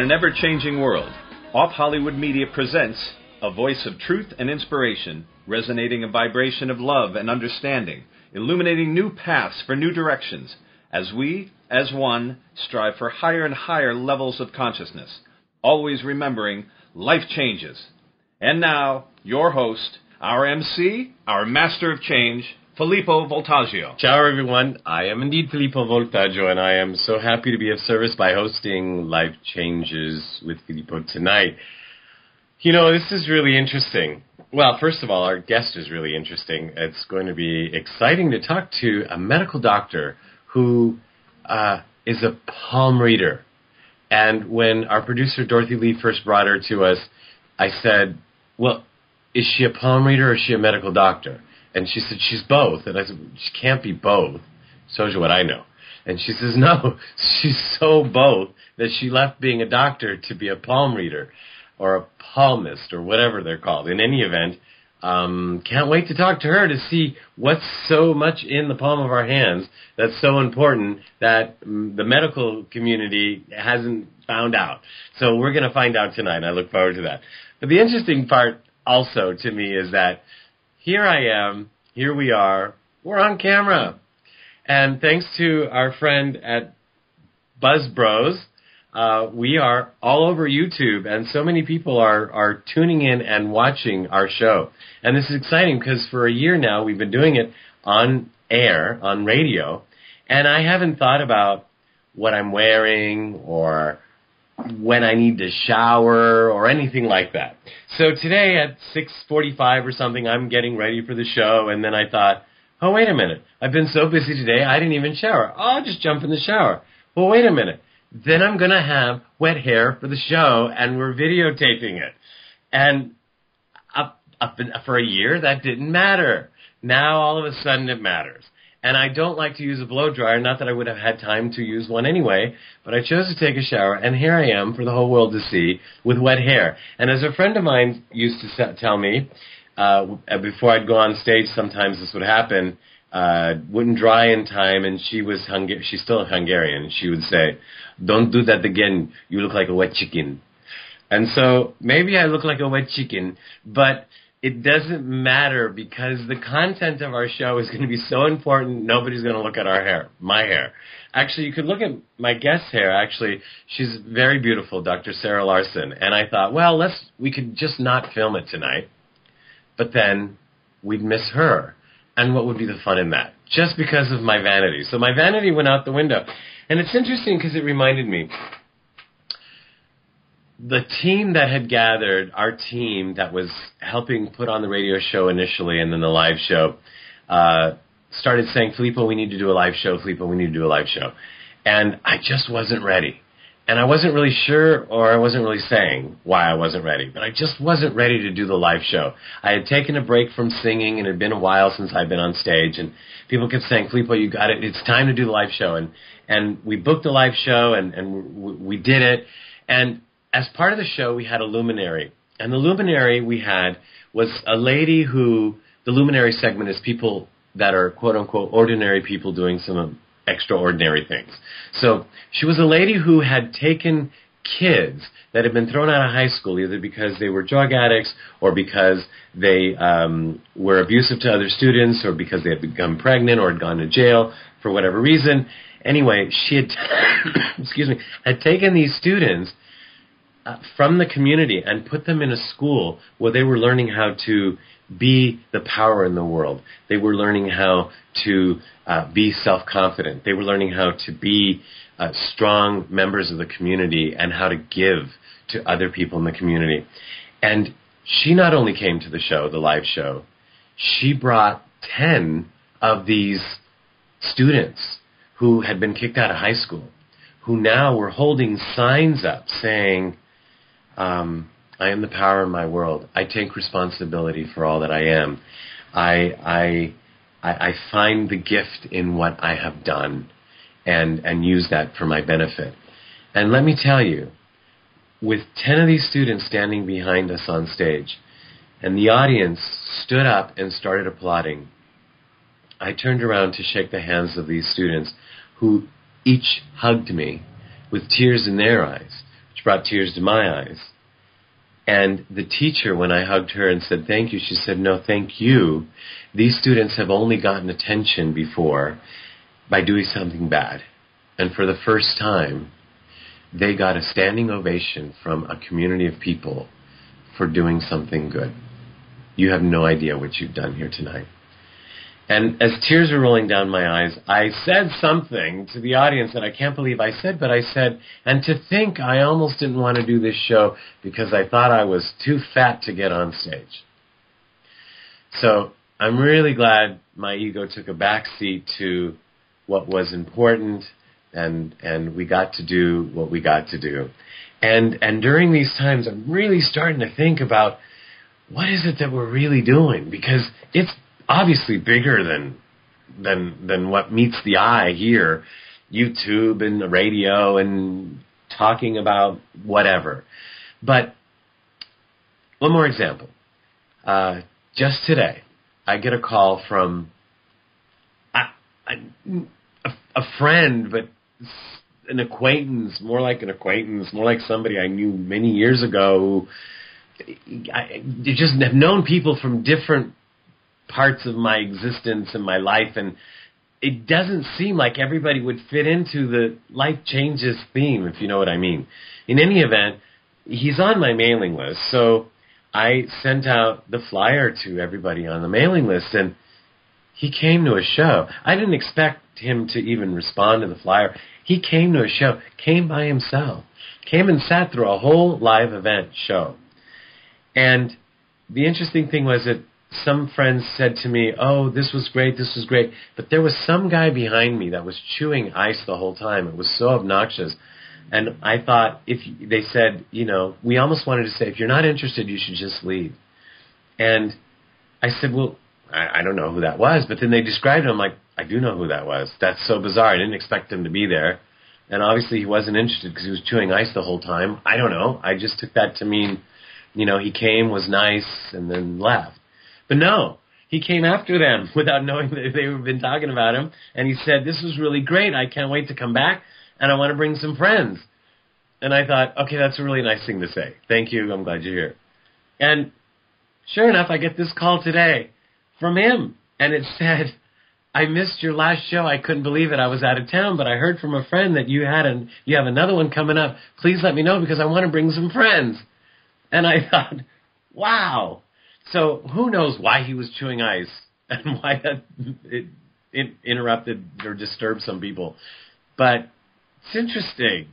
an ever-changing world, Off Hollywood Media presents a voice of truth and inspiration, resonating a vibration of love and understanding, illuminating new paths for new directions, as we, as one, strive for higher and higher levels of consciousness, always remembering life changes. And now, your host, our MC, our master of change, Filippo Voltaggio. Ciao everyone, I am indeed Filippo Voltaggio, and I am so happy to be of service by hosting Life Changes with Filippo tonight. You know, this is really interesting. Well, first of all, our guest is really interesting. It's going to be exciting to talk to a medical doctor who is a palm reader. And when our producer Dorothy Lee first brought her to us, I said, well, is she a palm reader or is she a medical doctor? And she said, she's both. And I said, she can't be both. Shows you what I know. And she says, no, she's so both that she left being a doctor to be a palm reader or a palmist or whatever they're called. In any event, can't wait to talk to her to see what's so much in the palm of our hands that's so important that the medical community hasn't found out. So we're going to find out tonight, and I look forward to that. But the interesting part also to me is that here I am, here we are, we're on camera. And thanks to our friend at Buzz Bros, we are all over YouTube, and so many people are tuning in and watching our show. And this is exciting because for a year now we've been doing it on air, on radio, and I haven't thought about what I'm wearing or when I need to shower or anything like that. So today at 6:45 or something, I'm getting ready for the show, and then I thought, oh, wait a minute. I've been so busy today, I didn't even shower. Oh, I'll just jump in the shower. Well, wait a minute. Then I'm going to have wet hair for the show, and we're videotaping it. And for a year, that didn't matter. Now, all of a sudden, it matters. And I don't like to use a blow dryer, not that I would have had time to use one anyway, but I chose to take a shower, and here I am for the whole world to see with wet hair. And as a friend of mine used to tell me, before I'd go on stage, sometimes this would happen, wouldn't dry in time, and she's still Hungarian, and she would say, don't do that again, you look like a wet chicken. And so maybe I look like a wet chicken, but it doesn't matter because the content of our show is going to be so important, nobody's going to look at our hair, my hair. Actually, you could look at my guest's hair. Actually, she's very beautiful, Dr. Sarah Larsen. And I thought, well, we could just not film it tonight, but then we'd miss her. And what would be the fun in that? Just because of my vanity. So my vanity went out the window. And it's interesting because it reminded me, the team that had gathered, our team that was helping put on the radio show initially and then the live show, started saying, Filippo, we need to do a live show. Filippo, we need to do a live show. And I just wasn't ready. And I wasn't really sure, or I wasn't really saying why I wasn't ready, but I just wasn't ready to do the live show. I had taken a break from singing, and it had been a while since I'd been on stage, and people kept saying, Filippo, you got it, it's time to do the live show. And we booked the live show, and we did it. And as part of the show, we had a luminary. And the luminary we had was a lady who, the luminary segment is people that are, quote-unquote, ordinary people doing some extraordinary things. So she was a lady who had taken kids that had been thrown out of high school either because they were drug addicts or because they were abusive to other students or because they had become pregnant or had gone to jail for whatever reason. Anyway, she had, had taken these students from the community and put them in a school where they were learning how to be the power in the world. They were learning how to be self-confident. They were learning how to be strong members of the community and how to give to other people in the community. And she not only came to the show, the live show, she brought 10 of these students who had been kicked out of high school, who now were holding signs up saying, I am the power in my world. I take responsibility for all that I am. I find the gift in what I have done and use that for my benefit. And let me tell you, with 10 of these students standing behind us on stage, and the audience stood up and started applauding, I turned around to shake the hands of these students who each hugged me with tears in their eyes, which, brought tears to my eyes. And the teacher, when I hugged her and said thank you, she said, no, thank you. These students have only gotten attention before by doing something bad. And for the first time, they got a standing ovation from a community of people for doing something good. You have no idea what you've done here tonight. And as tears were rolling down my eyes, I said something to the audience that I can't believe I said, but I said, and to think I almost didn't want to do this show because I thought I was too fat to get on stage. So I'm really glad my ego took a back seat to what was important, and we got to do what we got to do. And during these times, I'm really starting to think about what is it that we're really doing, because it's obviously bigger than what meets the eye here, YouTube and the radio and talking about whatever. But one more example. Just today, I get a call from a friend, but an acquaintance, more like somebody I knew many years ago. I just have known people from different parts of my existence and my life, and it doesn't seem like everybody would fit into the life changes theme, if you know what I mean. In any event, he's on my mailing list, so I sent out the flyer to everybody on the mailing list, and he came to a show. I didn't expect him to even respond to the flyer. He came to a show, came by himself, came and sat through a whole live event show. And the interesting thing was that some friends said to me, oh, this was great. But there was some guy behind me that was chewing ice the whole time. It was so obnoxious. And I thought, they said, we almost wanted to say, if you're not interested, you should just leave. And I said, well, I don't know who that was. But then they described him. I'm like, I do know who that was. That's so bizarre. I didn't expect him to be there. And obviously he wasn't interested because he was chewing ice the whole time. I don't know. I just took that to mean, he came, was nice, and then left. But no, he came after them without knowing that they had been talking about him. And he said, this was really great. I can't wait to come back, and I want to bring some friends. And I thought, okay, that's a really nice thing to say. Thank you. I'm glad you're here. And sure enough, I get this call today from him. And it said, I missed your last show. I couldn't believe it. I was out of town, but I heard from a friend that you have another one coming up. Please let me know because I want to bring some friends. And I thought, wow. So who knows why he was chewing ice and why it interrupted or disturbed some people. But it's interesting.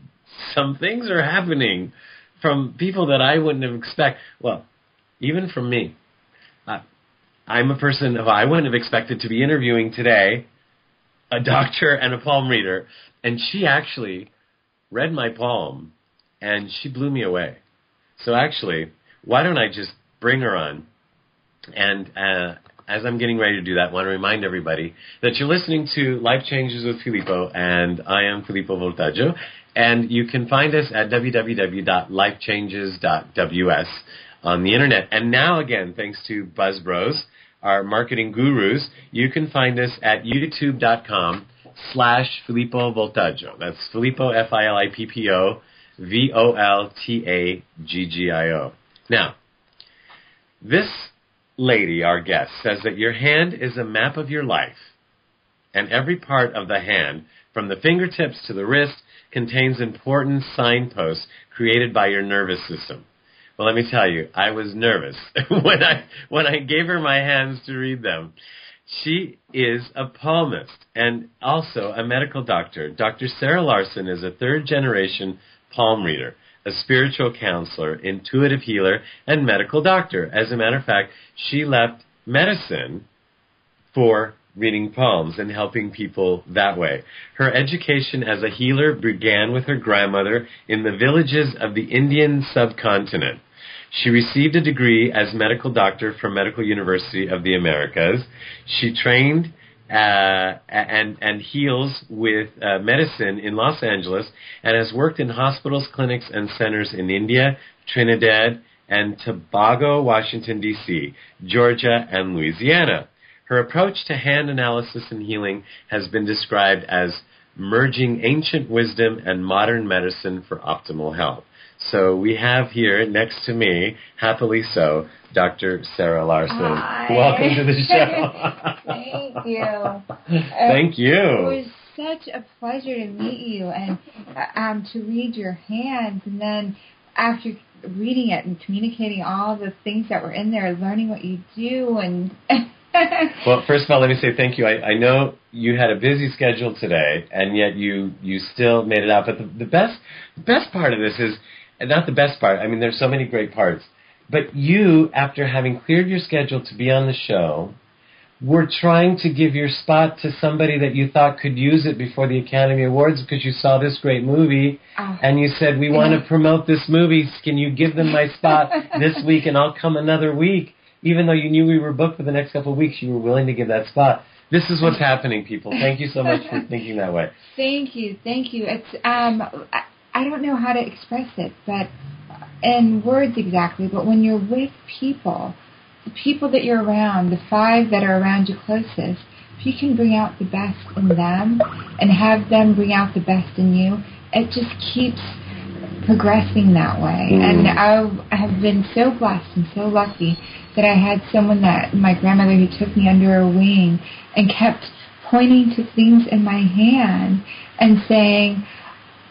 Some things are happening from people that I wouldn't have expected. Well, even from me. I'm a person who I wouldn't have expected to be interviewing today, a doctor and a palm reader. And she actually read my palm, and she blew me away. So actually, why don't I just bring her on? And as I'm getting ready to do that, I want to remind everybody that you're listening to Life Changes with Filippo, and I am Filippo Voltaggio. And you can find us at www.lifechanges.ws on the internet. And now, again, thanks to Buzz Bros, our marketing gurus, you can find us at youtube.com/Filippo Voltaggio. That's Filippo, Filippo, Voltaggio. Now, this lady, our guest, says that your hand is a map of your life, and every part of the hand, from the fingertips to the wrist, contains important signposts created by your nervous system. Well, let me tell you, I was nervous when I gave her my hands to read them. She is a palmist and also a medical doctor. Dr. Sarah Larsen is a third-generation palm reader, a spiritual counselor, intuitive healer, and medical doctor. As a matter of fact, she left medicine for reading palms and helping people that way. Her education as a healer began with her grandmother in the villages of the Indian subcontinent. She received a degree as medical doctor from Medical University of the Americas. She trained and heals with medicine in Los Angeles and has worked in hospitals, clinics, and centers in India, Trinidad, and Tobago, Washington, D.C., Georgia, and Louisiana. Her approach to hand analysis and healing has been described as merging ancient wisdom and modern medicine for optimal health. So we have here next to me, happily so, Dr. Sarah Larsen. Hi. Welcome to the show. Thank you. Thank you. It was such a pleasure to meet you and to read your hands, and then after reading it and communicating all the things that were in there, learning what you do and... Well, first of all, let me say thank you. I know you had a busy schedule today, and yet you still made it out. But the best part of this is, and not the best part, I mean, there's so many great parts, but you, after having cleared your schedule to be on the show, were trying to give your spot to somebody that you thought could use it before the Academy Awards because you saw this great movie, and you said, we want to promote this movie. Can you give them my spot this week, and I'll come another week? Even though you knew we were booked for the next couple of weeks, you were willing to give that spot. This is what's happening, people. Thank you so much for thinking that way. Thank you. It's I don't know how to express it, but in words exactly. But when you're with people, the people that you're around, the 5 that are around you closest, if you can bring out the best in them and have them bring out the best in you, it just keeps progressing that way. And I have been so blessed and so lucky that I had someone that, my grandmother, who took me under her wing and kept pointing to things in my hand and saying,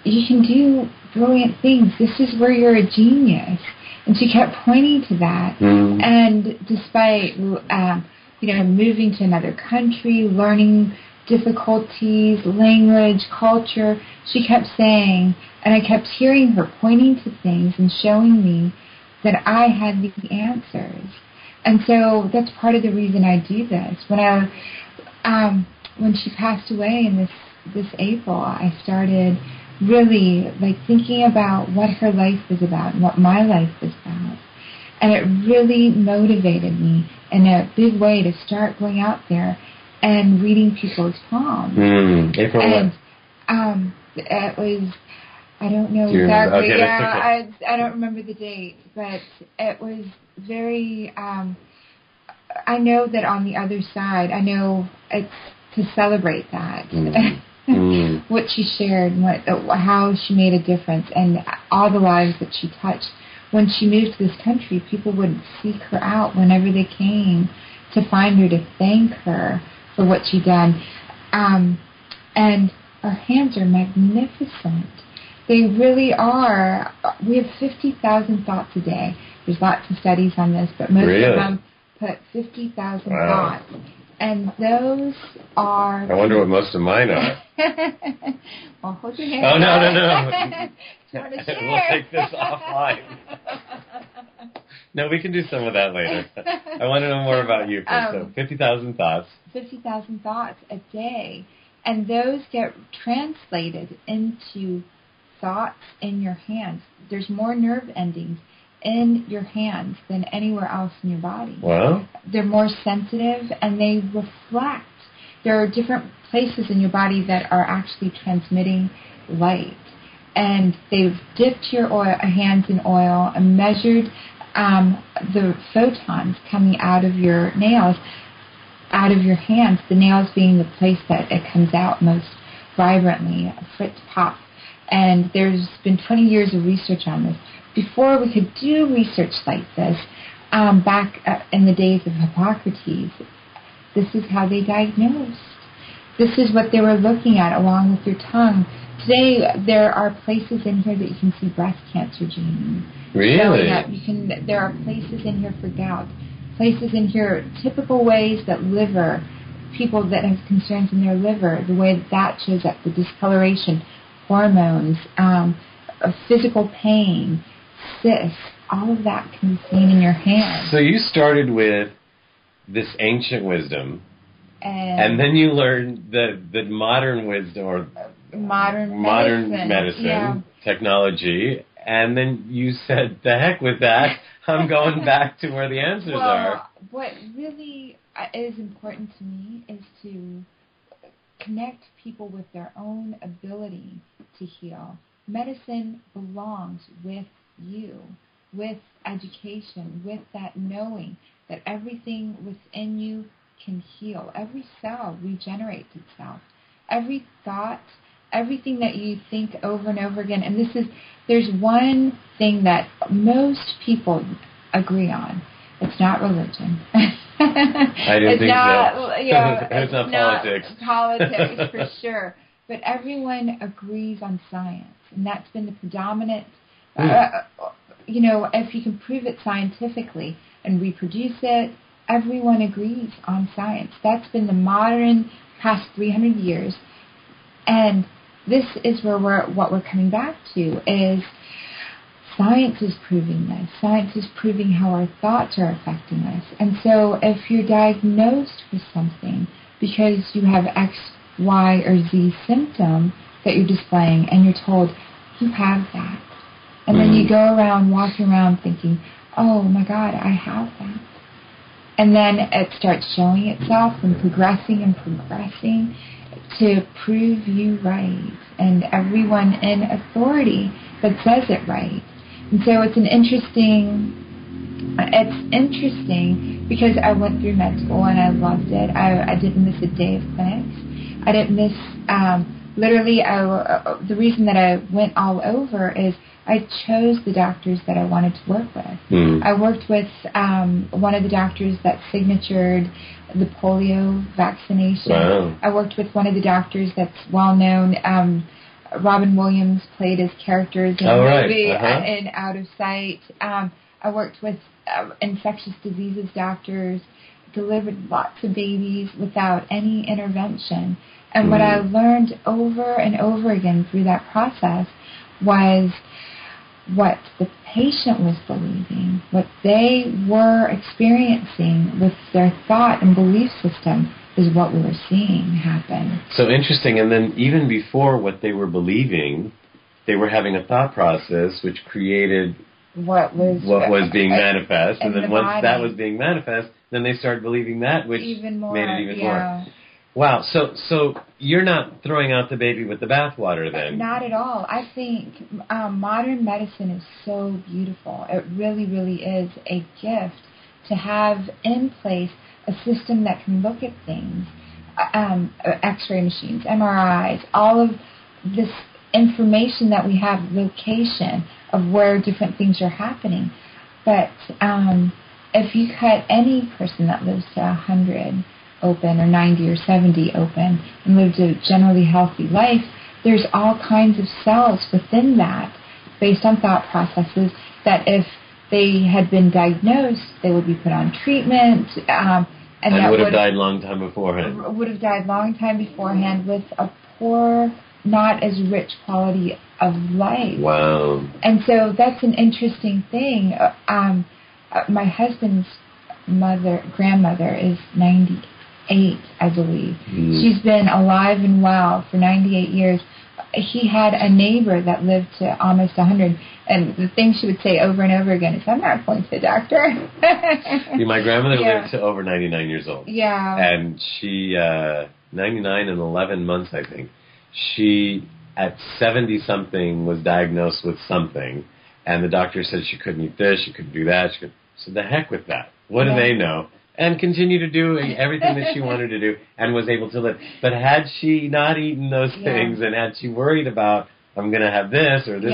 you can do brilliant things. This is where you're a genius. And she kept pointing to that. And despite, moving to another country, learning difficulties, language, culture, she kept saying, and I kept hearing her pointing to things and showing me that I had the answers. And so that's part of the reason I do this. When she passed away in this April, I started really thinking about what her life was about and what my life was about. And it really motivated me in a big way to start going out there and reading people's palms. April and it was, I don't know exactly. Okay, I don't remember the date, but it was very. I know that on the other side, I know it's to celebrate that. What she shared, how she made a difference, and all the lives that she touched. When she moved to this country, people would seek her out whenever they came to find her, to thank her for what she'd done. And her hands are magnificent. They really are. We have 50,000 thoughts a day. There's lots of studies on this, but most of them put 50,000 thoughts. And those are... I wonder what most of mine are. Well, hold your hand. Oh, no. Do you want to share? We'll take this offline. No, we can do some of that later. I want to know more about you first. So 50,000 thoughts. 50,000 thoughts a day. And those get translated into thoughts in your hands. There's more nerve endings in your hands than anywhere else in your body. Wow. They're more sensitive and they reflect. There are different places in your body that are actually transmitting light. And they've dipped your hands in oil and measured the photons coming out of your nails, out of your hands, the nails being the place that it comes out most vibrantly, for it to pop. And there's been 20 years of research on this. Before we could do research like this, back in the days of Hippocrates, this is how they diagnosed. This is what they were looking at along with your tongue. Today, there are places in here that you can see breast cancer genes. Really? There are places in here for gout. Places in here, typical ways that people that have concerns in their liver, the way that shows up, the discoloration, hormones, physical pain, cysts, all of that can be seen in your hands. So you started with this ancient wisdom, and then you learned the modern wisdom, or modern medicine, technology, and then you said, the heck with that, I'm going back to where the answers are. What really is important to me is to connect people with their own ability to heal. Medicine belongs with you, with education, with that knowing that everything within you can heal. Every cell regenerates itself. Every thought, everything that you think over and over again. And there's one thing that most people agree on. It's not religion. I didn't think so. Yeah, it's not politics. Politics, for sure. But everyone agrees on science. And that's been the predominant, if you can prove it scientifically and reproduce it, everyone agrees on science. That's been the modern past 300 years. And this is where what we're coming back to is science is proving this. Science is proving how our thoughts are affecting us. And so if you're diagnosed with something because you have X, Y, or Z symptom that you're displaying and you're told, you have that. And then you go around, walking around thinking, oh my God, I have that. And then it starts showing itself and progressing to prove you right. And everyone in authority that says it right. And so it's interesting because I went through med school and I loved it. I didn't miss a day of clinics. I didn't miss, the reason that I went all over is I chose the doctors that I wanted to work with. I worked with one of the doctors that signatured the polio vaccination. Wow. I worked with one of the doctors that's well known. Robin Williams played his characters in the movie in Out of Sight. I worked with infectious diseases doctors, delivered lots of babies without any intervention. And what I learned over and over again through that process was what the patient was believing, what they were experiencing with their thought and belief system is what we were seeing happen. So interesting. And then even before what they were believing, they were having a thought process which created what was being manifest. And then once that was being manifest, then they started believing that, which made it even more. Wow. So you're not throwing out the baby with the bathwater then? Not at all. I think modern medicine is so beautiful. It really, really is a gift to have in place a system that can look at things, X-ray machines, MRIs, all of this information that we have, location of where different things are happening. But if you cut any person that lives to 100 open or 90 or 70 open and lived a generally healthy life, there's all kinds of cells within that based on thought processes that if they had been diagnosed, they would be put on treatment. And that would have died long time beforehand. Would have died long time beforehand with a poor, not as rich quality of life. Wow. And so that's an interesting thing. My husband's grandmother is 98, I believe. She's been alive and well for 98 years. He had a neighbor that lived to almost 100, and the thing she would say over and over again is, I'm not going to the doctor. My grandmother lived to over 99 years old. Yeah. And she, 99 and 11 months, I think. She, at 70-something, was diagnosed with something, and the doctor said she couldn't eat this, she couldn't do that. So the heck with that. What do they know? And continue to do everything that she wanted to do and was able to live. But had she not eaten those things and had she worried about, I'm going to have this or this,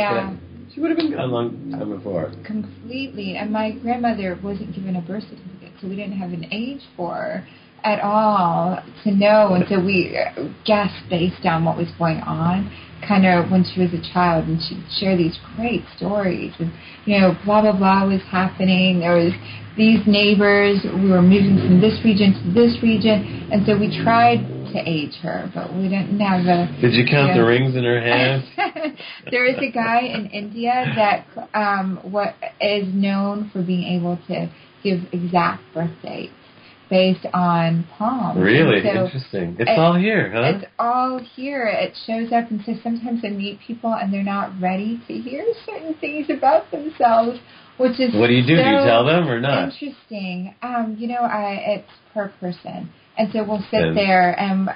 she would have been gone a long time before. Completely. And my grandmother wasn't given a birth certificate, so we didn't have an age for her at all to know. And so we guessed based on what was going on, kind of when she was a child, and she'd share these great stories. And, blah, blah, blah was happening. There was these neighbors. We were moving from this region to this region. And so we tried to age her, but we didn't have a... Did you count the rings in her hands? There is a guy in India that is known for being able to give exact birth dates based on palms. Really? So interesting. It's all here, huh? It's all here. It shows up, and so sometimes I meet people and they're not ready to hear certain things about themselves, which is What do you do? Do you tell them or not? Interesting. It's per person. And so we'll sit there, and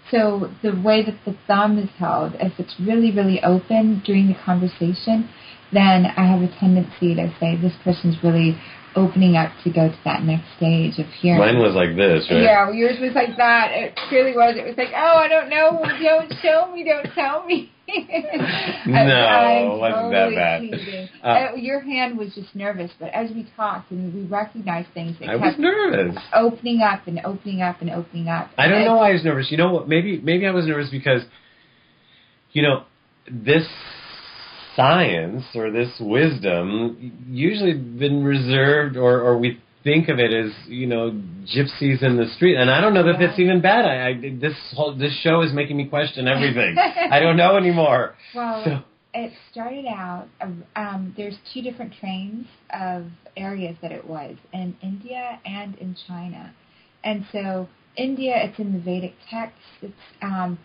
so the way that the thumb is held, if it's really, really open during the conversation, then I have a tendency to say this person's really opening up to go to that next stage of hearing. Mine was like this, right? Yeah, yours was like that. It truly was. It was like, oh, I don't know. Don't show me. Don't tell me. No, it wasn't that bad. Your hand was just nervous, but as we talked and we recognized things, it I was nervous. Opening up and opening up and opening up. I don't know why I was nervous. You know what? Maybe I was nervous because, this science or this wisdom usually been reserved, or we think of it as gypsies in the street, and I don't know that that's even bad. This show is making me question everything. I don't know anymore. Well, it started out. There's two different trains of areas that it was in India and in China, and so India, it's in the Vedic texts. It's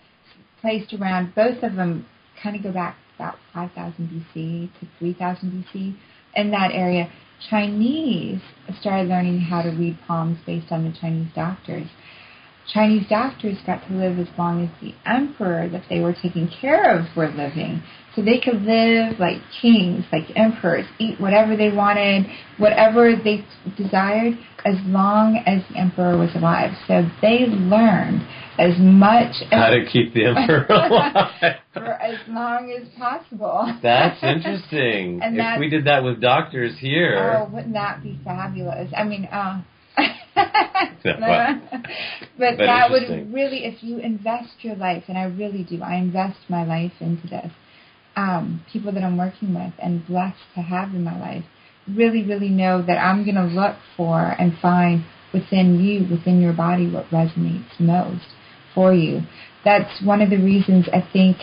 placed around. Both of them kind of go back about 5,000 BC to 3,000 BC in that area. Chinese started learning how to read palms based on the Chinese doctors. Chinese doctors got to live as long as the emperor that they were taking care of were living. So they could live like kings, like emperors, eat whatever they wanted, whatever they desired, as long as the emperor was alive. So they learned as much how to keep the emperor alive for as long as possible. That's interesting. And if we did that with doctors here. Oh, wouldn't that be fabulous? I mean, but that would really, if you invest your life, and I really do, I invest my life into this, people that I'm working with and blessed to have in my life, really, really know that I'm going to look for and find within you, within your body, what resonates most for you. That's one of the reasons I think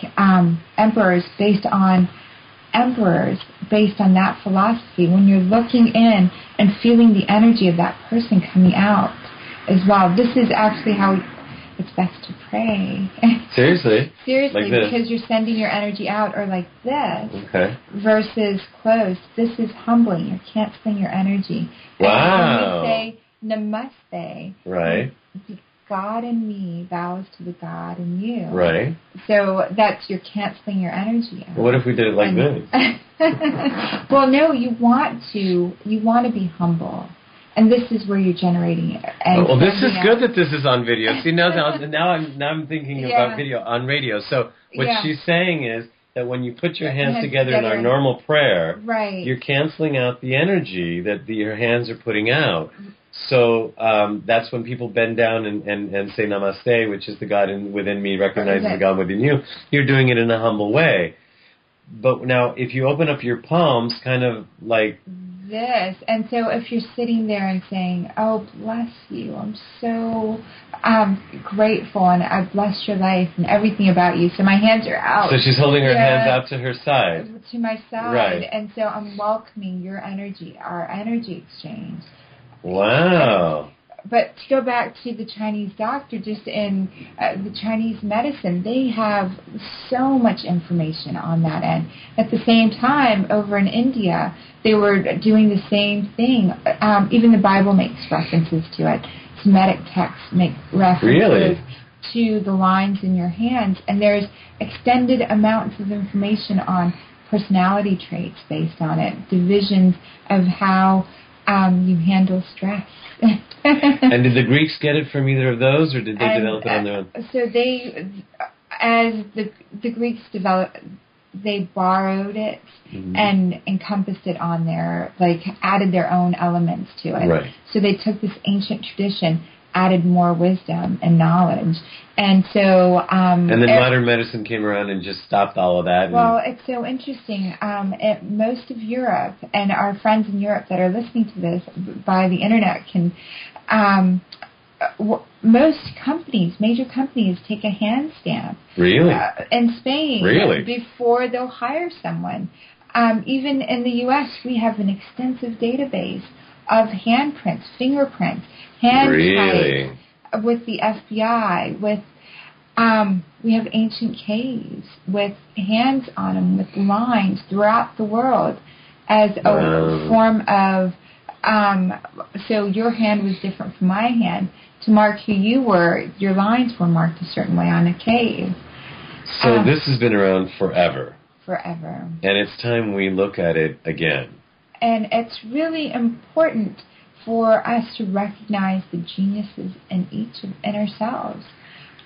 emperors based on that philosophy, when you're looking in and feeling the energy of that person coming out as well. This is actually how it's best to pray. Seriously? Seriously, like this. Because you're sending your energy out, or like this, okay, versus closed. This is humbling. You're canceling your energy. Wow. And when we say namaste, right, God in me bows to the God in you. Right. So you're canceling your energy out. What if we did it like this? Well, no, you want to be humble. And this is where you're generating it. Well, this is good that this is on video. See, now I'm thinking about video on radio. So what she's saying is that when you put your hands together in our normal prayer, right, you're canceling out the energy that your hands are putting out. So that's when people bend down and say namaste, which is the God within me recognizes the God within you. You're doing it in a humble way. But now if you open up your palms, kind of like this, and so if you're sitting there and saying, oh, bless you, I'm so grateful, and I bless your life and everything about you. So my hands are out. So she's holding her hands out to her side. To my side. Right. And so I'm welcoming your energy, our energy exchange. Wow. But to go back to the Chinese doctor, just in the Chinese medicine, they have so much information on that end. At the same time, over in India, they were doing the same thing. Even the Bible makes references to it. Semitic texts make references to the lines in your hands. And there's extended amounts of information on personality traits based on it, divisions of how you handle stress. And did the Greeks get it from either of those, or did they develop it on their own? So as the Greeks developed, they borrowed it and encompassed it on added their own elements to it. Right. So they took this ancient tradition, added more wisdom and knowledge. And so... and then modern medicine came around and just stopped all of that. Well, it's so interesting. Most of Europe, and our friends in Europe that are listening to this by the Internet can... most companies, major companies, take a hand stamp. Really? In Spain. Really? Before they'll hire someone. Even in the U.S., we have an extensive database of handprints, fingerprints, hand types with the FBI, with we have ancient caves with hands on them, with lines throughout the world as a form of, so your hand was different from my hand. To mark who you were, your lines were marked a certain way on a cave. So this has been around forever. forever. And it's time we look at it again. And it's really important for us to recognize the geniuses in ourselves.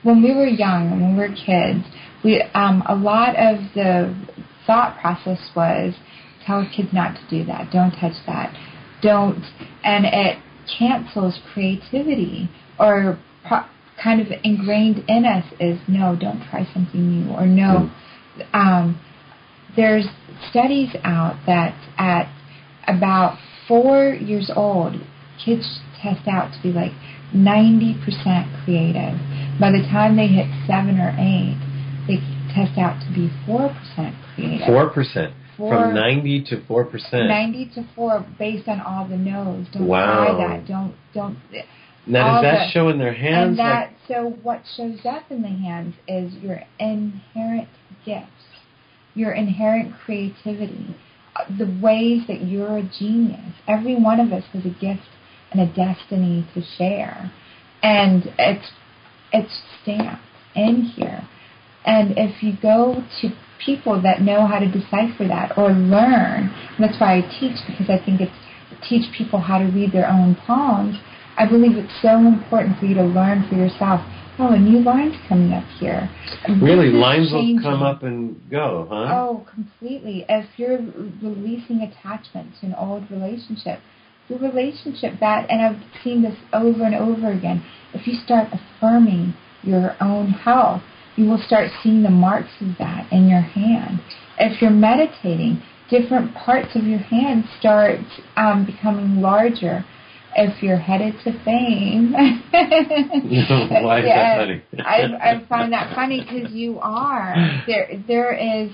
When we were young, when we were kids, a lot of the thought process was, tell kids not to do that, don't touch that, don't, and it cancels creativity, or kind of ingrained in us is, no, don't try something new, or no. There's studies out that at about 4 years old, kids test out to be like 90% creative. By the time they hit 7 or 8, they test out to be 4% creative. 4%? From 90 to 4%? 90 to 4, based on all the no's. Don't wow. try that. Don't. Now, does that show in their hands? And so what shows up in the hands is your inherent gifts, your inherent creativity, the ways that you're a genius. Every one of us has a gift and a destiny to share. And it's stamped in here. And if you go to people that know how to decipher that or learn, and that's why I teach, because I think teach people how to read their own palms. I believe it's so important for you to learn for yourself. Oh, a new line's coming up here. Really, lines will come up and go, huh? Oh, completely. If you're releasing attachment to an old relationship, the relationship and I've seen this over and over again, if you start affirming your own health, you will start seeing the marks of that in your hand. If you're meditating, different parts of your hand start becoming larger. If you're headed to fame. Why is that funny? I find that funny because you are. There is,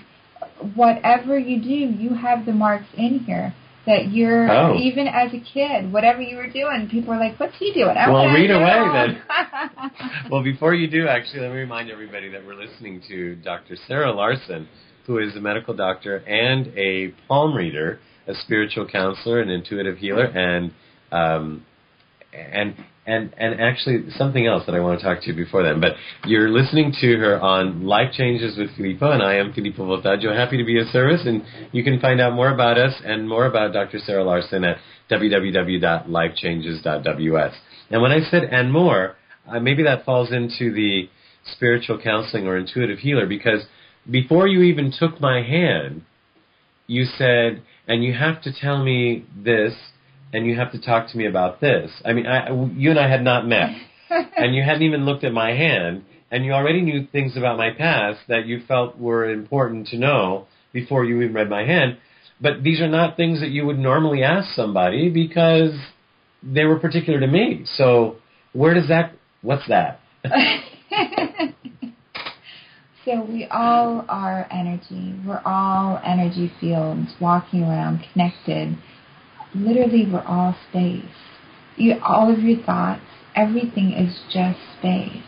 whatever you do, you have the marks in here. That you're, even as a kid, whatever you were doing, people were like, what's he doing? Well, read away then. Well, before you do, actually, let me remind everybody that we're listening to Dr. Sarah Larsen, who is a medical doctor and a palm reader, a spiritual counselor, an intuitive healer, and actually something else that I want to talk to you before then. But you're listening to her on Life Changes with Filippo, and I am Filippo Voltaggio. Happy to be of service, and you can find out more about us and more about Dr. Sarah Larsen at www.lifechanges.ws. And when I said and more, maybe that falls into the spiritual counseling or intuitive healer, because before you even took my hand, you said, and you have to tell me this, and you have to talk to me about this. I mean, you and I had not met, and you hadn't even looked at my hand, and you already knew things about my past that you felt were important to know before you even read my hand. But these are not things that you would normally ask somebody because they were particular to me. So what's that? So we all are energy. We're all energy fields walking around connected. Literally, we're all space. All of your thoughts, everything is just space.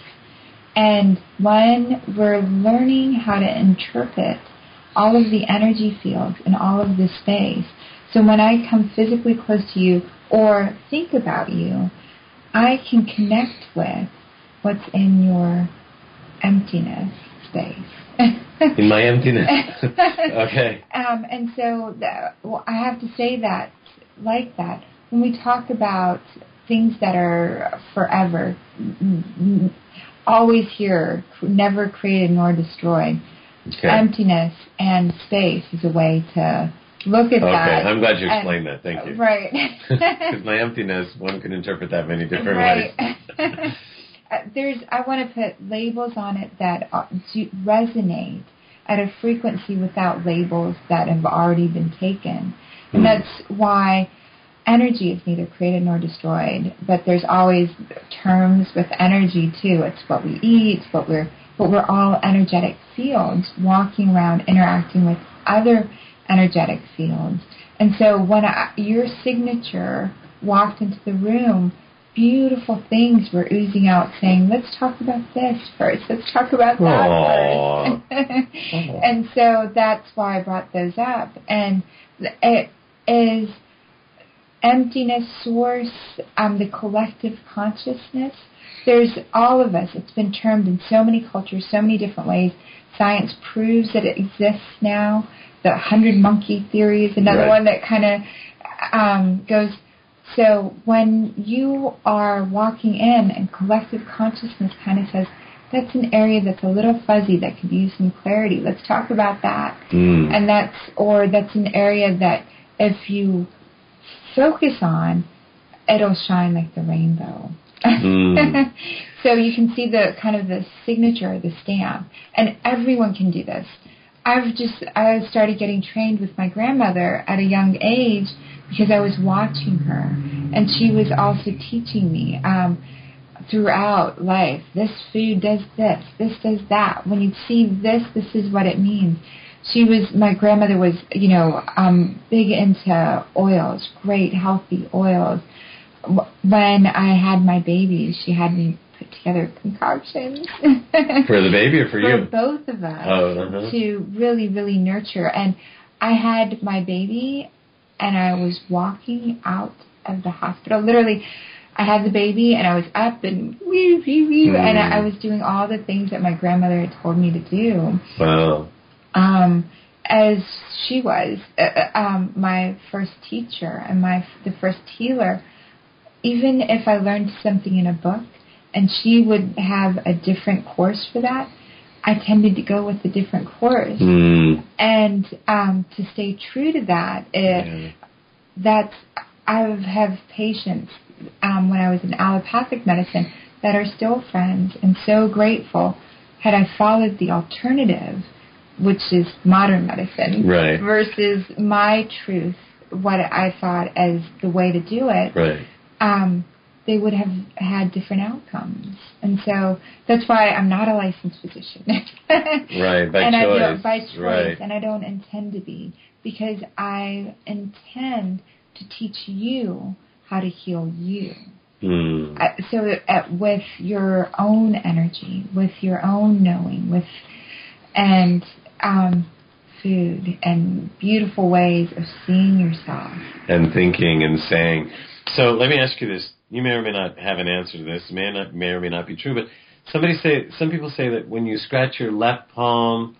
And when we're learning how to interpret all of the energy fields and all of the space, so when I come physically close to you or think about you, I can connect with what's in your emptiness space. In my emptiness. Okay. And so I have to say that like that. When we talk about things that are forever, always here, never created nor destroyed, emptiness and space is a way to look at that. Okay, I'm glad you explained that. Thank you. Right. Because my emptiness, one can interpret that many different ways. I want to put labels on it that resonate at a frequency without labels that have already been taken. And that's why energy is neither created nor destroyed, but there's always terms with energy too. It's what we eat, but we're all energetic fields walking around interacting with other energetic fields. And so when your signature walked into the room, beautiful things were oozing out saying, let's talk about this first, let's talk about that first. And so that's why I brought those up. And it is emptiness, source, the collective consciousness. There's all of us. It's been termed in so many cultures, so many different ways. Science proves that it exists now. The 100 monkey theory is another one that kind of goes. So when you are walking in and collective consciousness kind of says, that's an area that's a little fuzzy that could use some clarity. Let's talk about that. And that's an area that if you focus on, it'll shine like the rainbow. So you can see the kind of the signature, the stamp, and everyone can do this. I started getting trained with my grandmother at a young age because I was watching her, and she was also teaching me throughout life. This food does this does that. When you see this is what it means. My grandmother was, big into oils, great healthy oils. When I had my baby, she had me put together concoctions. For the baby or for you? For both of us, to really, really nurture. And I had my baby, and I was walking out of the hospital. Literally, I had the baby, and I was up and and I was doing all the things that my grandmother had told me to do. Wow. As she was my first teacher and the first healer. Even if I learned something in a book and she would have a different course for that, I tended to go with a different course. And to stay true to that, I have patients when I was in allopathic medicine that are still friends and so grateful had I followed the alternative, which is modern medicine, versus my truth, what I thought as the way to do it. They would have had different outcomes. And so that's why I'm not a licensed physician. By choice. And I don't intend to be, because I intend to teach you how to heal you. With your own energy, with your own knowing, and food and beautiful ways of seeing yourself. And thinking and saying. So let me ask you this. You may or may not have an answer to this. It may or may not be true, but some people say that when you scratch your left palm,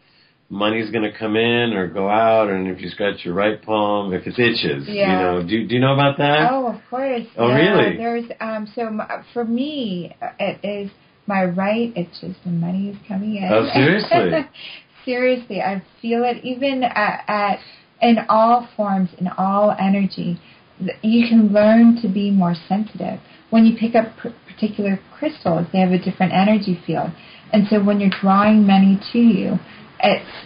money's going to come in or go out, and if you scratch your right palm, if it itches, do you know about that? Oh, of course. Oh, really? There's for me, it is my right itches when money is coming in. Oh, seriously? Seriously, I feel it even in all forms, in all energy. You can learn to be more sensitive. When you pick up particular crystals, they have a different energy field. And so when you're drawing money to you,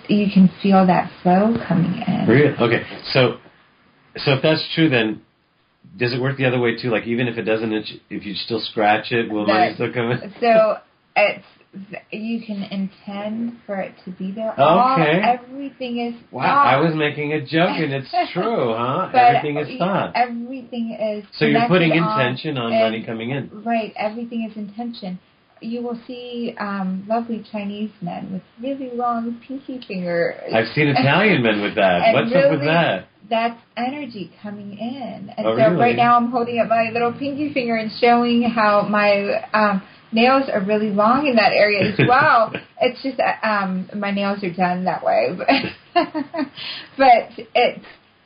you can feel that flow coming in. Really? Okay. So if that's true, then does it work the other way too? Like even if it doesn't itch, if you still scratch it, will money still come in? So you can intend for it to be there. Okay. Everything is wow, thought. I was making a joke and it's true, huh? But everything is thought. Everything is. So you're putting intention on money coming in. Right. Everything is intention. You will see lovely Chinese men with really long pinky fingers. I've seen Italian men with that. What's up with that? That's energy coming in. And really? Right now I'm holding up my little pinky finger and showing how my nails are really long in that area as well. It's just my nails are done that way. But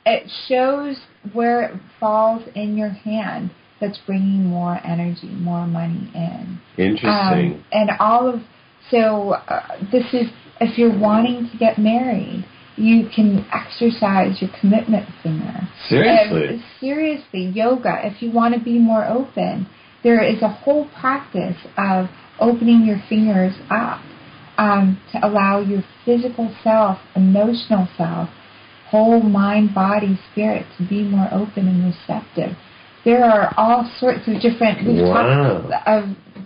it shows where it falls in your hand that's bringing more energy, more money in. Interesting. This is, if you're wanting to get married, you can exercise your commitment finger. Seriously? Seriously, yoga. If you want to be more open, there is a whole practice of opening your fingers up to allow your physical self, emotional self, whole mind, body, spirit to be more open and receptive. There are all sorts of different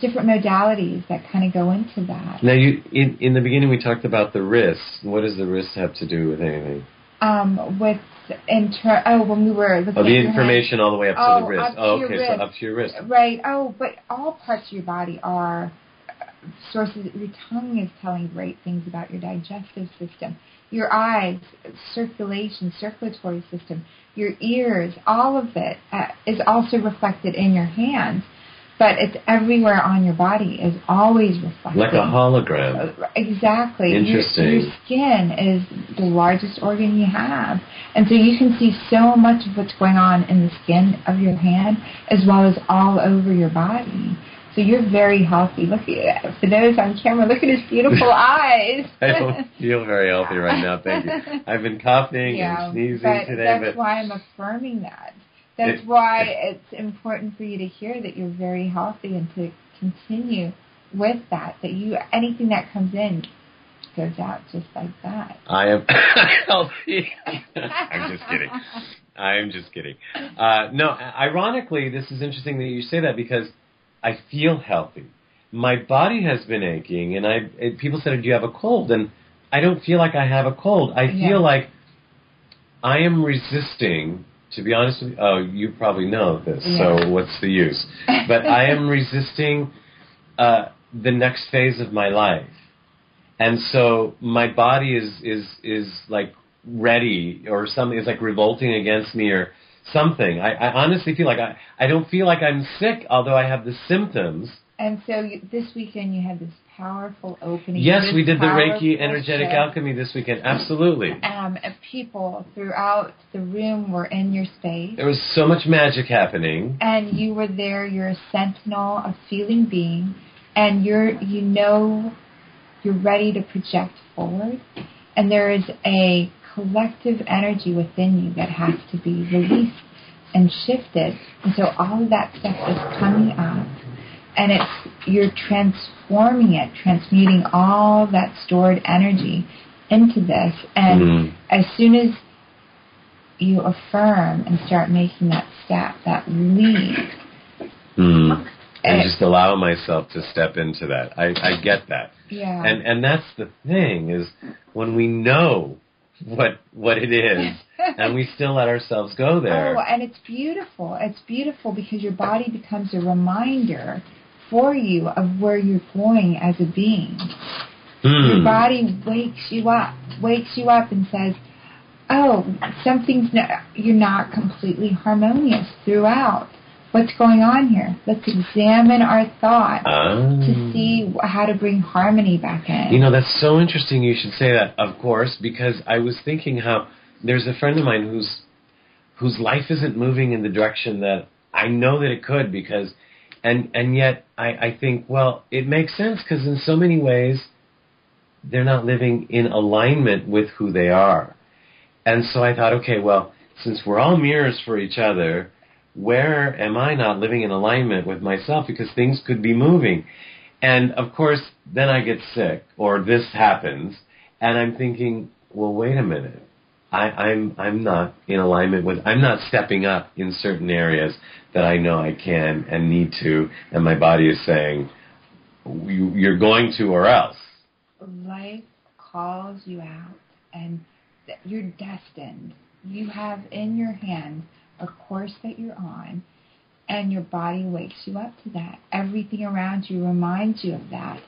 different modalities that kind of go into that. Now, in the beginning we talked about the wrist. What does the wrist have to do with anything? When we were looking at the information all the way up to the wrist. So up to your wrist. Right. But all parts of your body are sources. Your tongue is telling great things about your digestive system. Your eyes, circulation, circulatory system. your ears, all of it is also reflected in your hands. But it's everywhere on your body, is always reflected. Like a hologram. Exactly. Interesting. Your skin is the largest organ you have. And so you can see so much of what's going on in the skin of your hand as well as all over your body. So you're very healthy. Look at, for those on camera, look at his beautiful eyes. I don't feel very healthy right now, thank you. I've been coughing and sneezing today. That's why I'm affirming that. That's why it's important for you to hear that you're very healthy and to continue with that. That you, anything that comes in goes out just like that. I am healthy. I'm just kidding. No, ironically, this is interesting that you say that because I feel healthy. My body has been aching, and people said, "Do you have a cold?" And I don't feel like I have a cold. I feel like I am resisting. To be honest with you, you probably know this, so what's the use? But I am resisting the next phase of my life. And so my body is like ready, or something is like revolting against me or something. I honestly feel like I don't feel like I'm sick, although I have the symptoms. And so this weekend you had this powerful opening. Yes, we did the Reiki energetic alchemy this weekend. Absolutely. People throughout the room were in your space. There was so much magic happening. And you were there. You're a sentinel, a feeling being, and you're ready to project forward. And there is a collective energy within you that has to be released and shifted. And so all of that stuff is coming up. And you're transforming it, transmuting all that stored energy into this. And as soon as you affirm and start making that step, that leap. And just allow myself to step into that. I get that. Yeah. And that's the thing, is when we know what it is, and we still let ourselves go there. Oh, and it's beautiful. It's beautiful because your body becomes a reminder for you of where you're going as a being. Your body wakes you up and says, oh, you're not completely harmonious throughout. What's going on here? Let's examine our thoughts to see how to bring harmony back in. You know, that's so interesting you should say that, of course, because I was thinking how there's a friend of mine whose life isn't moving in the direction that I know that it could, because and yet I think, well, it makes sense because in so many ways they're not living in alignment with who they are. And so I thought, okay, well, since we're all mirrors for each other, where am I not living in alignment with myself? Because things could be moving. And of course, then I get sick, or this happens, and I'm thinking, well, wait a minute. I'm not in alignment with, I'm not stepping up in certain areas that I know I can and need to, and my body is saying, you're going to or else. Life calls you out, and you're destined. You have in your hand a course that you're on, and your body wakes you up to that. Everything around you reminds you of that.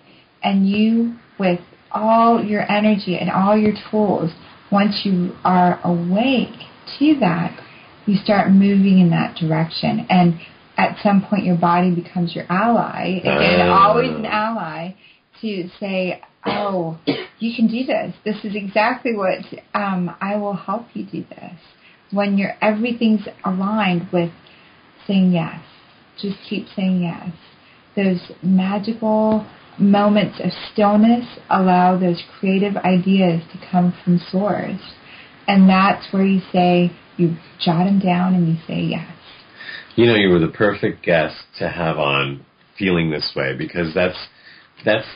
And you, with all your energy and all your tools, once you are awake to that, you start moving in that direction. And at some point, your body becomes your ally, and always an ally, to say, oh, you can do this. This is exactly what I will help you do this. When everything's aligned with saying yes. Just keep saying yes. Those magical moments of stillness allow those creative ideas to come from source. And that's where you jot them down and you say yes. You know, you were the perfect guest to have on feeling this way, because that's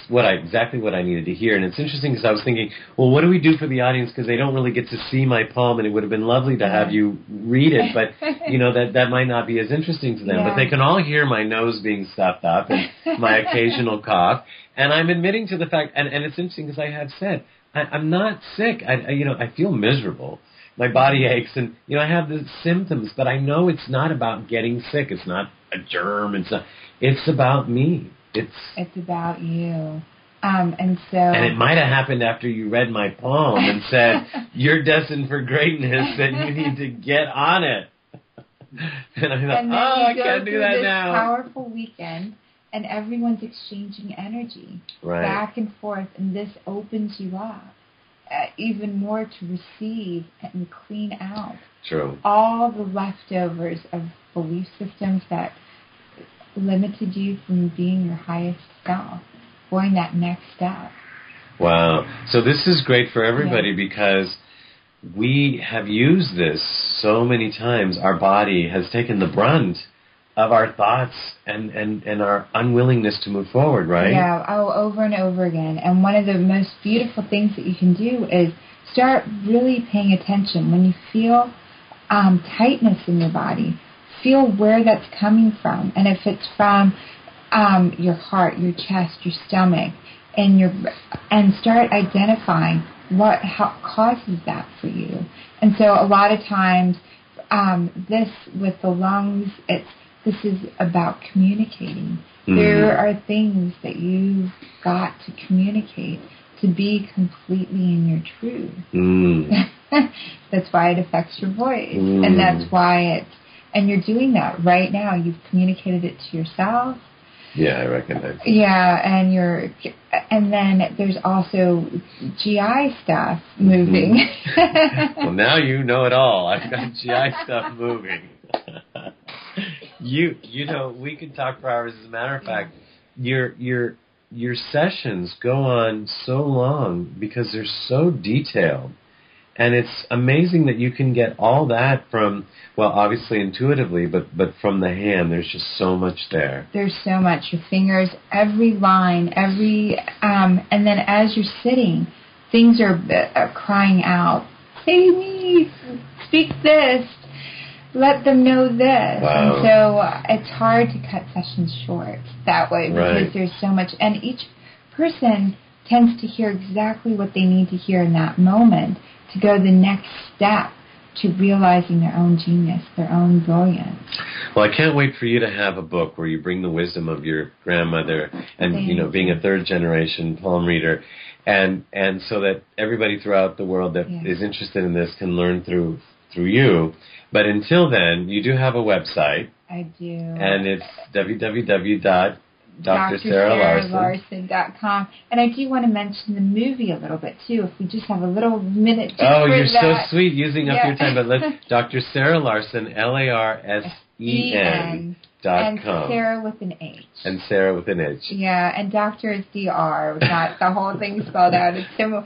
exactly what I needed to hear. And it's interesting because I was thinking, well, what do we do for the audience? Because they don't really get to see my palm, and it would have been lovely to have you read it, but that might not be as interesting to them. Yeah. But they can all hear my nose being stuffed up and my occasional cough. And I'm admitting to the fact, and it's interesting because I have said, I'm not sick. I feel miserable. My body aches, and I have the symptoms, but I know it's not about getting sick. It's not a germ. It's about me. It's about you. And it might have happened after you read my poem and said, "You're destined for greatness, and you need to get on it." And I thought, I can't do that now. Powerful weekend, and everyone's exchanging energy back and forth, and this opens you up even more to receive and clean out all the leftovers of belief systems that limited you from being your highest self, going that next step. Wow. So this is great for everybody because we have used this so many times. Our body has taken the brunt of our thoughts and our unwillingness to move forward, right? Yeah, over and over again. And one of the most beautiful things that you can do is start really paying attention. When you feel tightness in your body, feel where that's coming from. And if it's from your heart, your chest, your stomach, and start identifying what causes that for you. And so a lot of times, this with the lungs, this is about communicating. Mm-hmm. There are things that you've got to communicate to be completely in your truth. Mm. That's why it affects your voice, and that's why and you're doing that right now. You've communicated it to yourself. Yeah, I recognize. Yeah, and then there's also GI stuff moving. Mm-hmm. Well, now you know it all. I've got GI stuff moving. You know, we could talk for hours. As a matter of fact, your sessions go on so long because they're so detailed. And it's amazing that you can get all that from, well, obviously intuitively, but from the hand. There's just so much there. There's so much. Your fingers, every line, and then as you're sitting, things are crying out, "Say me, speak this, let them know this." Wow. And so it's hard to cut sessions short that way because there's so much. And each person tends to hear exactly what they need to hear in that moment to go the next step to realizing their own genius, their own brilliance. Well, I can't wait for you to have a book where you bring the wisdom of your grandmother and, being a third-generation palm reader, and so that everybody throughout the world that is interested in this can learn through you. But until then, you do have a website. I do. And it's www.DrSarahLarsen.com. And I do want to mention the movie a little bit, too, if we just have a little minute just Oh, for you're that. so sweet using up your time. But let's, Dr. Sarah Larsen, LARSEN.com. And Sarah with an H. And Sarah with an H. Yeah, and Doctor is DR, not the whole thing spelled out. It's so,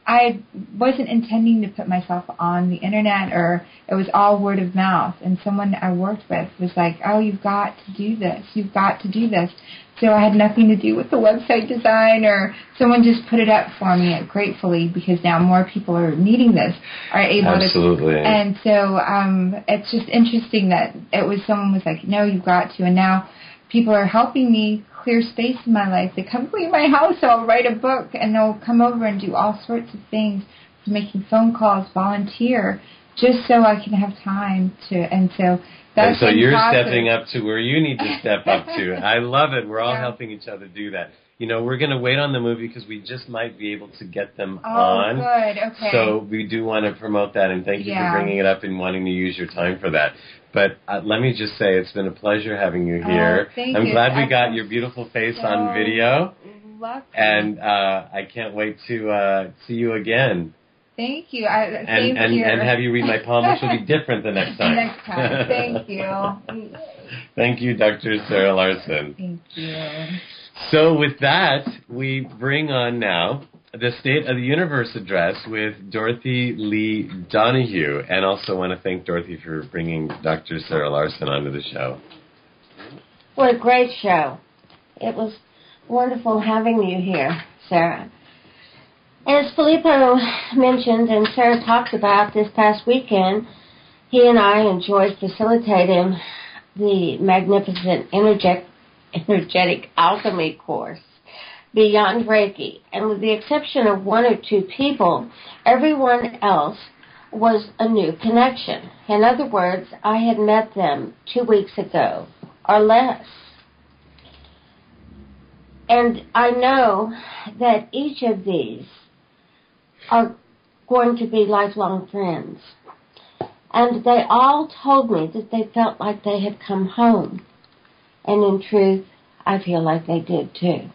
I wasn't intending to put myself on the internet, or it was all word of mouth. And someone I worked with was like, "Oh, you've got to do this. You've got to do this." So I had nothing to do with the website design, or someone just put it up for me gratefully, because now more people are needing this, are able Absolutely. to. And so it's just interesting that someone was like, "No, you've got to." And now people are helping me clear space in my life. They come clean my house, so I'll write a book, and they'll come over and do all sorts of things, from making phone calls, volunteer, just so I can have time to. And so that's and so you're stepping up to where you need to step up to. I love it. We're all helping each other do that. We're going to wait on the movie because we just might be able to get them on. Oh, good. Okay. So we do want to promote that, and thank you for bringing it up and wanting to use your time for that. But let me just say, it's been a pleasure having you here. Thank I'm you. glad we got your beautiful face on video. Lucky. And I can't wait to see you again. Thank you. And have you read my poem, which will be different the next time. Next time. Thank you. Thank you, Dr. Sarah Larsen. Thank you. So with that, we bring on now the State of the Universe address with Dorothy Lee Donahue. And also want to thank Dorothy for bringing Dr. Sarah Larsen onto the show. What a great show. It was wonderful having you here, Sarah. As Filippo mentioned and Sarah talked about this past weekend, he and I enjoyed facilitating the magnificent energetic alchemy course, Beyond Reiki. And with the exception of one or two people, everyone else was a new connection. In other words, I had met them 2 weeks ago or less. And I know that each of these are going to be lifelong friends. And they all told me that they felt like they had come home. And in truth, I feel like they did too.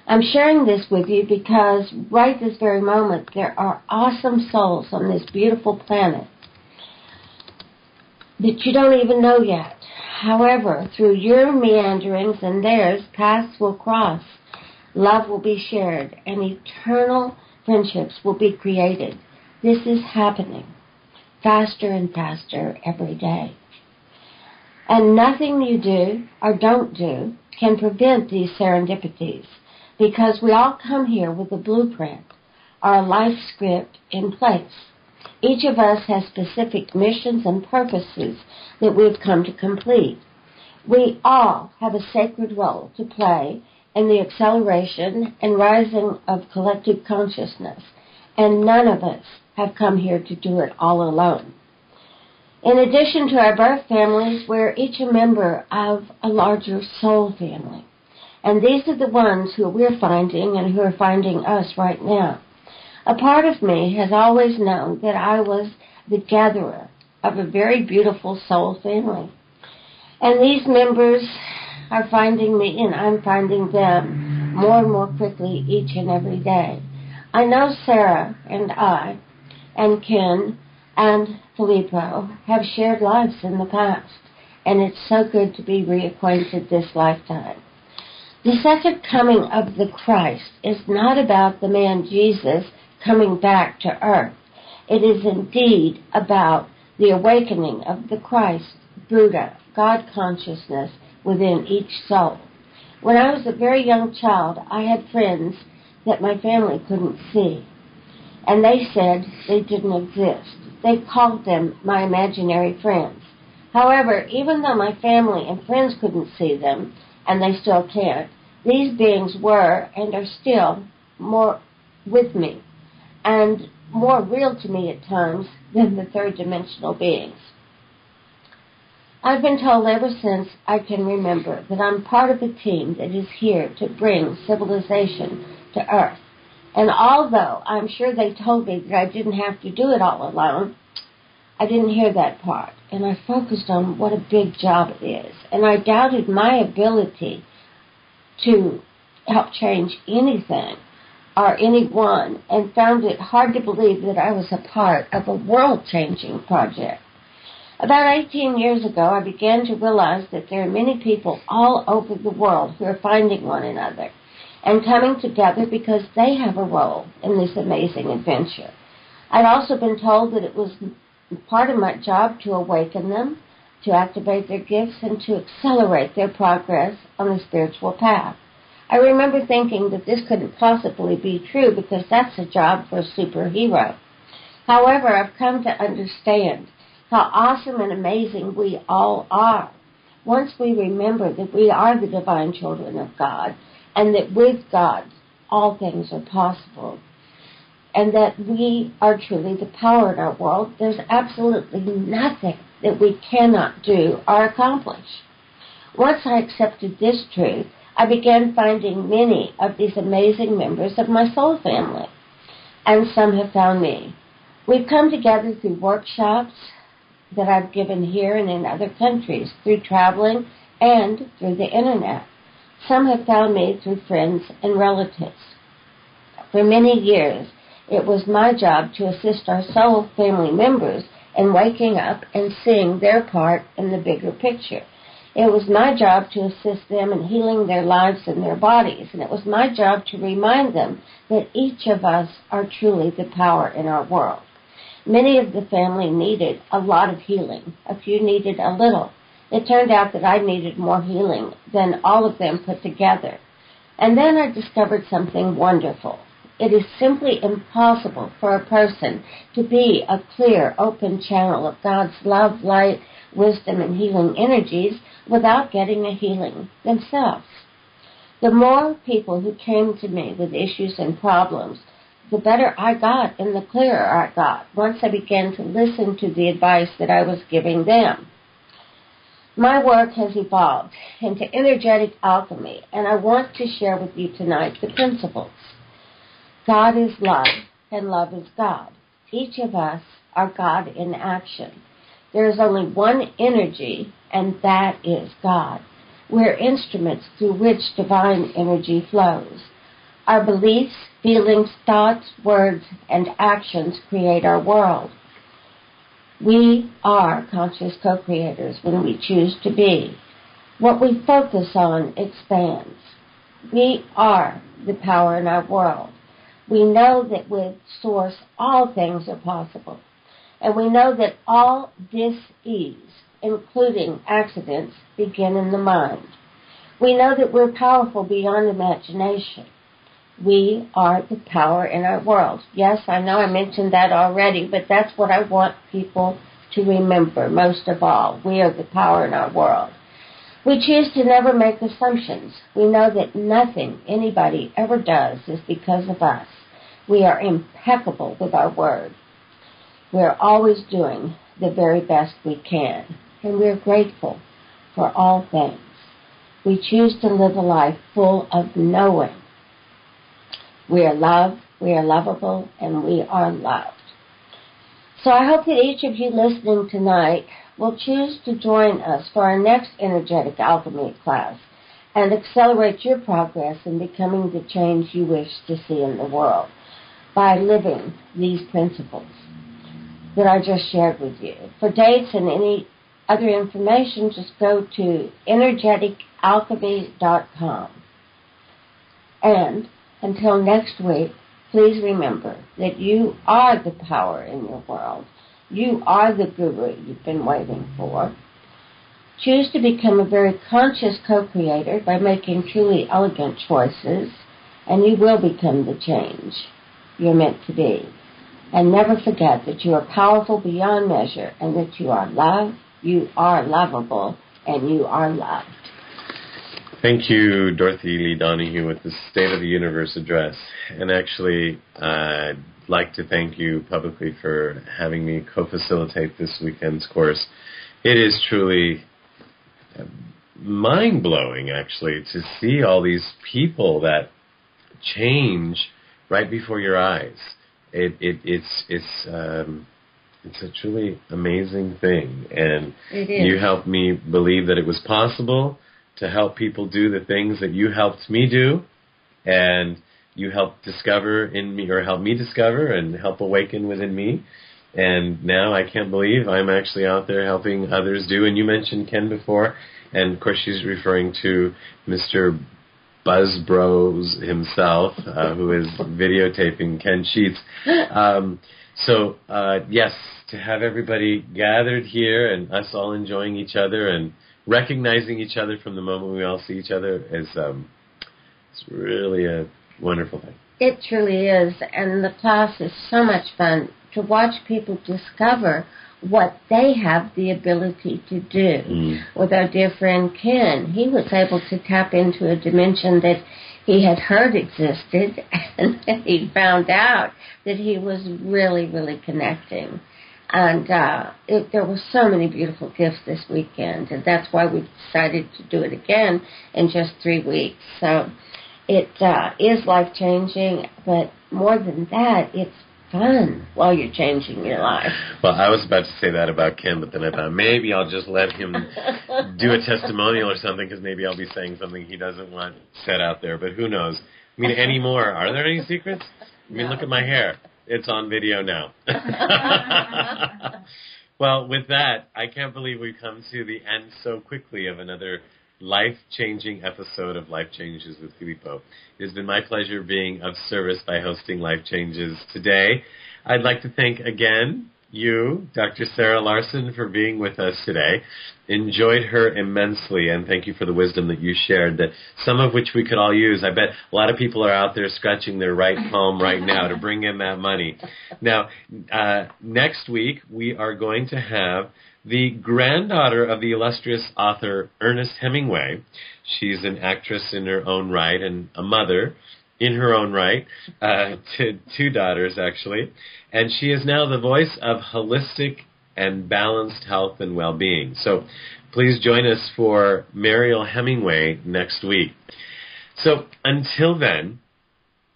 I'm sharing this with you because right this very moment, there are awesome souls on this beautiful planet that you don't even know yet. However, through your meanderings and theirs, paths will cross, love will be shared, and eternal friendships will be created. This is happening faster and faster every day. And nothing you do or don't do can prevent these serendipities, because we all come here with a blueprint, our life script in place. Each of us has specific missions and purposes that we've come to complete. We all have a sacred role to play in the acceleration and rising of collective consciousness, and none of us have come here to do it all alone. In addition to our birth families, we're each a member of a larger soul family. And these are the ones who we're finding and who are finding us right now. A part of me has always known that I was the gatherer of a very beautiful soul family. And these members are finding me, and I'm finding them more and more quickly each and every day. I know Sarah and I and Ken and Filippo have shared lives in the past, and it's so good to be reacquainted this lifetime. The second coming of the Christ is not about the man Jesus coming back to earth. It is indeed about the awakening of the Christ, Buddha, God consciousness within each soul. When I was a very young child, I had friends that my family couldn't see, and they said they didn't exist. They called them my imaginary friends. However, even though my family and friends couldn't see them, and they still can't, these beings were and are still more with me and more real to me at times than the third-dimensional beings. I've been told ever since I can remember that I'm part of a team that is here to bring civilization to Earth. And although I'm sure they told me that I didn't have to do it all alone, I didn't hear that part. And I focused on what a big job it is. And I doubted my ability to help change anything or anyone, and found it hard to believe that I was a part of a world-changing project. About 18 years ago, I began to realize that there are many people all over the world who are finding one another and coming together because they have a role in this amazing adventure. I'd also been told that it was part of my job to awaken them, to activate their gifts, and to accelerate their progress on the spiritual path. I remember thinking that this couldn't possibly be true because that's a job for a superhero. However, I've come to understand how awesome and amazing we all are. Once we remember that we are the divine children of God, and that with God all things are possible, and that we are truly the power in our world, there's absolutely nothing that we cannot do or accomplish. Once I accepted this truth, I began finding many of these amazing members of my soul family, and some have found me. We've come together through workshops that I've given here and in other countries, through traveling and through the internet. Some have found me through friends and relatives. For many years, it was my job to assist our soul family members in waking up and seeing their part in the bigger picture. It was my job to assist them in healing their lives and their bodies, and it was my job to remind them that each of us are truly the power in our world. Many of the family needed a lot of healing. A few needed a little. It turned out that I needed more healing than all of them put together. And then I discovered something wonderful. It is simply impossible for a person to be a clear, open channel of God's love, light, wisdom, and healing energies without getting a healing themselves. The more people who came to me with issues and problems, the better I got and the clearer I got once I began to listen to the advice that I was giving them. My work has evolved into energetic alchemy, and I want to share with you tonight the principles. God is love, and love is God. Each of us are God in action. There is only one energy, and that is God. We're instruments through which divine energy flows. Our beliefs, feelings, thoughts, words, and actions create our world. We are conscious co-creators when we choose to be. What we focus on expands. We are the power in our world. We know that with Source all things are possible. And we know that all dis-ease, including accidents, begin in the mind. We know that we're powerful beyond imagination. We are the power in our world. Yes, I know I mentioned that already, but that's what I want people to remember most of all. We are the power in our world. We choose to never make assumptions. We know that nothing anybody ever does is because of us. We are impeccable with our word. We're always doing the very best we can, and we're grateful for all things. We choose to live a life full of knowing. We are loved, we are lovable, and we are loved. So I hope that each of you listening tonight will choose to join us for our next Energetic Alchemy class and accelerate your progress in becoming the change you wish to see in the world by living these principles that I just shared with you. For dates and any other information, just go to energeticalchemy.com. And until next week, please remember that you are the power in your world. You are the guru you've been waiting for. Choose to become a very conscious co-creator by making truly elegant choices, and you will become the change you're meant to be. And never forget that you are powerful beyond measure and that you are loved, you are lovable, and you are loved. Thank you, Dorothy Lee Donahue, with the State of the Universe address. And actually, I'd like to thank you publicly for having me co-facilitate this weekend's course. It is truly mind-blowing, actually, to see all these people that change right before your eyes. It's a truly amazing thing, and you helped me believe that it was possible to help people do the things that you helped me do, and you helped discover in me, or help me discover and help awaken within me. And now I can't believe I'm actually out there helping others do. And you mentioned Ken before, and of course she's referring to Mr. Buzz Bros himself, who is videotaping Ken Sheets. Yes, to have everybody gathered here and us all enjoying each other and recognizing each other from the moment we all see each other is it's really a wonderful thing. It truly is, and the class is so much fun to watch people discover what they have the ability to do. With our dear friend Ken, he was able to tap into a dimension that he had heard existed, and he found out that he was really, really connecting. And there were so many beautiful gifts this weekend, and that's why we decided to do it again in just 3 weeks. So it is life-changing, but more than that, it's fun while you're changing your life. Well, I was about to say that about Ken, but then I thought maybe I'll just let him do a testimonial or something, because maybe I'll be saying something he doesn't want said out there, but who knows? I mean, any more? Are there any secrets? I mean, look at my hair. It's on video now. Well, with that, I can't believe we've come to the end so quickly of another life-changing episode of Life Changes with Filippo. It has been my pleasure being of service by hosting Life Changes today. I'd like to thank again you, Dr. Sarah Larsen, for being with us today. Enjoyed her immensely, and thank you for the wisdom that you shared, that some of which we could all use. I bet a lot of people are out there scratching their right palm right now to bring in that money. Now, next week, we are going to have the granddaughter of the illustrious author Ernest Hemingway. She's an actress in her own right and a mother in her own right, to 2 daughters, actually. And she is now the voice of holistic and balanced health and well-being. So please join us for Mariel Hemingway next week. So until then,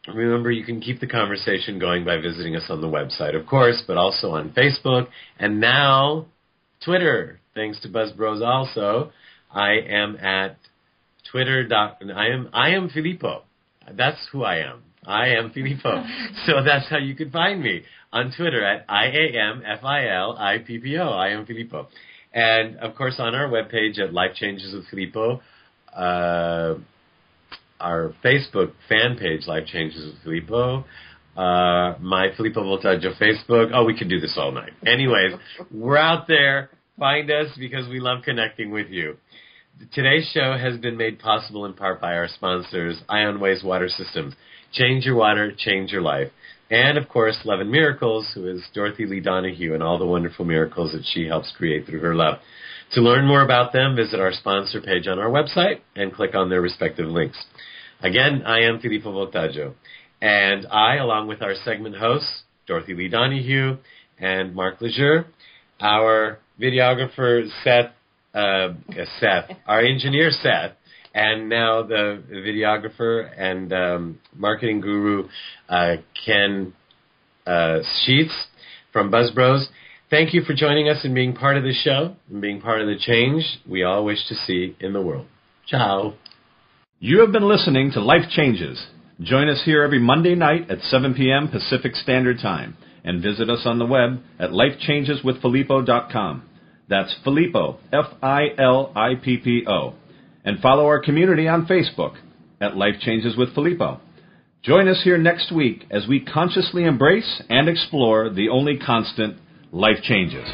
remember, you can keep the conversation going by visiting us on the website, of course, but also on Facebook and now Twitter. Thanks to Buzz Bros also. I am at Twitter. I am Filippo. That's who I am. I am Filippo. So that's how you can find me on Twitter at IAMFILIPPO. I am Filippo. And, of course, on our webpage at Life Changes with Filippo, our Facebook fan page, Life Changes with Filippo, my Filippo Voltaggio Facebook. Oh, we could do this all night. Anyways, we're out there. Find us because we love connecting with you. Today's show has been made possible in part by our sponsors, Ion Waste Water Systems. Change your water, change your life. And, of course, Love and Miracles, who is Dorothy Lee Donahue and all the wonderful miracles that she helps create through her love. To learn more about them, visit our sponsor page on our website and click on their respective links. Again, I am Filippo Voltaggio, and I, along with our segment hosts, Dorothy Lee Donahue and Mark Lejeune, our videographer our engineer Seth, and now the videographer and marketing guru Ken Sheets from Buzz Bros. Thank you for joining us and being part of the show and being part of the change we all wish to see in the world. Ciao. You have been listening to Life Changes. Join us here every Monday night at 7 p.m. Pacific Standard Time and visit us on the web at lifechangeswithfilippo.com. That's Filippo, Filippo. And follow our community on Facebook at Life Changes with Filippo. Join us here next week as we consciously embrace and explore the only constant, life changes.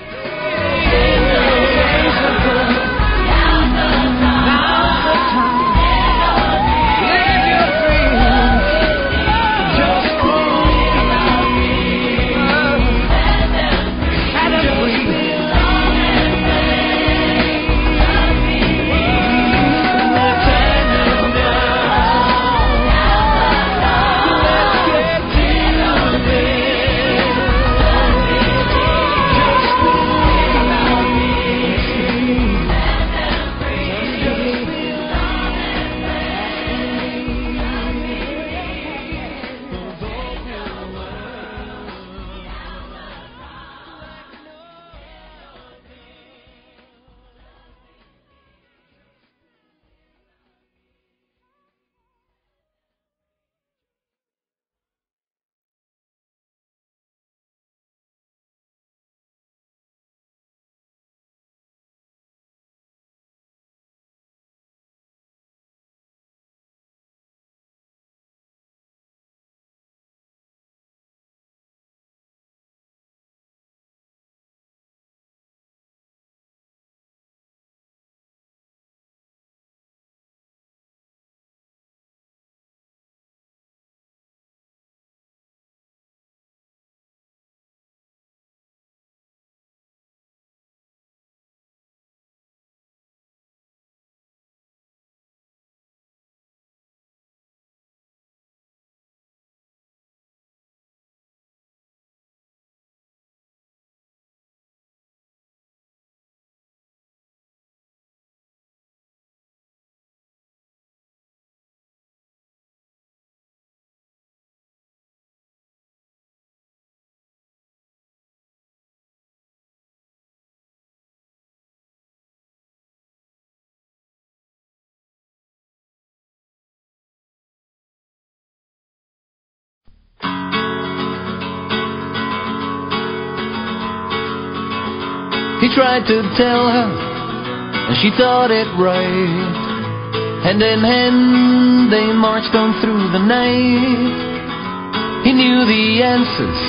He tried to tell her, and she thought it right. Hand in hand, they marched on through the night. He knew the answers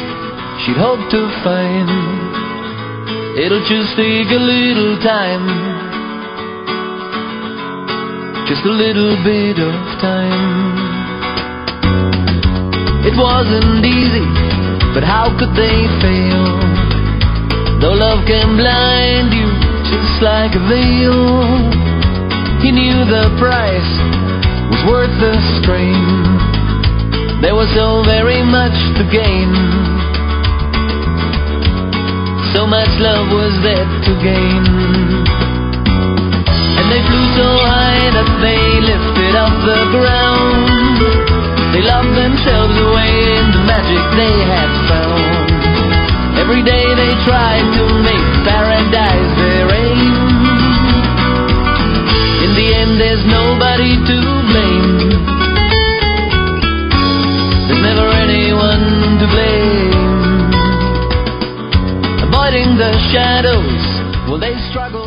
she'd hoped to find. It'll just take a little time, just a little bit of time. It wasn't easy, but how could they fail? Though love can blind you just like a veil, he knew the price was worth the strain. There was so very much to gain. So much love was there to gain. minute they lift it off the ground, they love themselves away in the magic they have found. Every day they try to make paradise their aim. In the end there's nobody to blame. There's never anyone to blame. Avoiding the shadows, well they struggle.